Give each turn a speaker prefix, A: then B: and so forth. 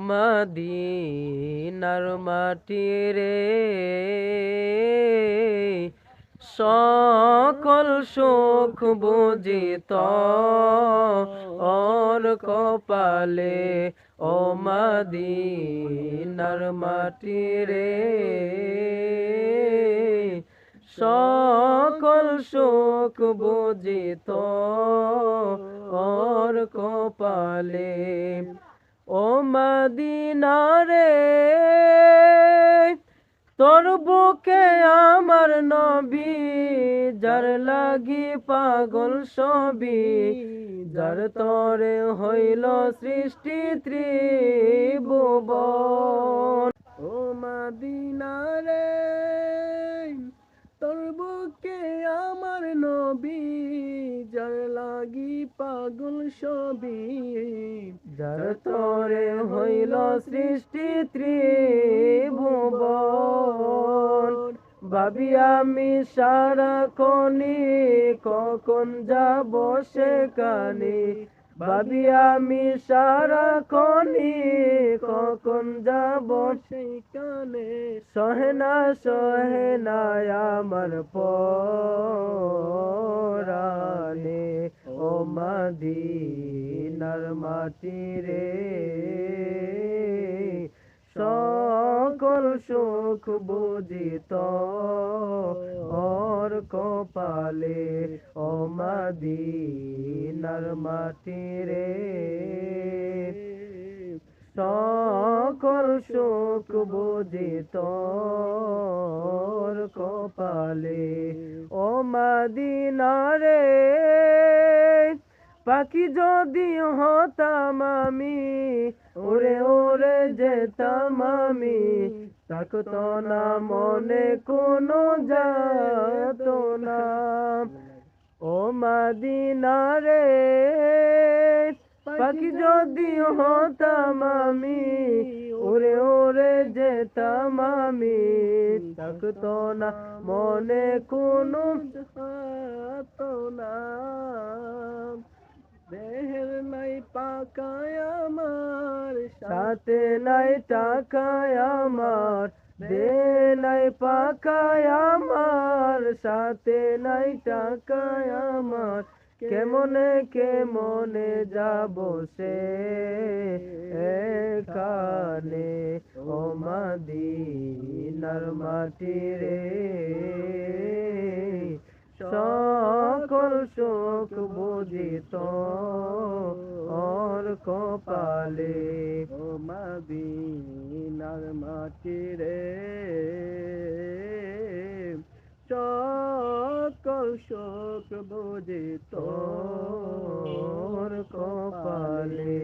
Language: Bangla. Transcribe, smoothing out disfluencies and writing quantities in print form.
A: মদিনার মাটি রে সকল সুখ বুঝিত ওর কপালে ও মদিনার মাটি রে সকল সুখ বুঝিত ওর কপালে ও মদিনা রে তোর বুকে আমার নবী যার লাগি পাগল সবই যার তরে হইল সৃষ্টি ত্রিভুবন ও মদিনা রে তোর বুকে আমার নবী যার লাগি পাগল সবই যার তরে হইল সৃষ্টি ত্রিভুবন ভাবি আমি সারাক্ষণি কখন যাব সেখানে ভাবি আমি সারাক্ষণি কখন যাব সেখানে সহে না আমার পরানে ও মদিনার মাটি রে সকল সুখ বুঝিত ওর কপালে ও মদিনার মাটি রে সকল সুখ বুঝিত ওর কপালে ও মদিনা রে পাখি যদি হতাম আমি ওরে ওরে যেতাম আমি থাকতো না মনে কোনো যাত না ও মদিনা রে পাখি যদি হতাম আমি ওরে ওরে যেতাম আমি থাকতো না মনে কোনো যাত না দেহের নাই পাকায় আমার সাথে নাই টাকায় আমার দেহ নাই পাকায় আমার সাথে নাই টাকায় আমার কেমনে যাব সে এখানে ও মদিনার মাটি রে সকল সুখ বুঝিত ওর কপালে ও মদিনার মাটি রে সকল সুখ বুঝিত ওর কপালে।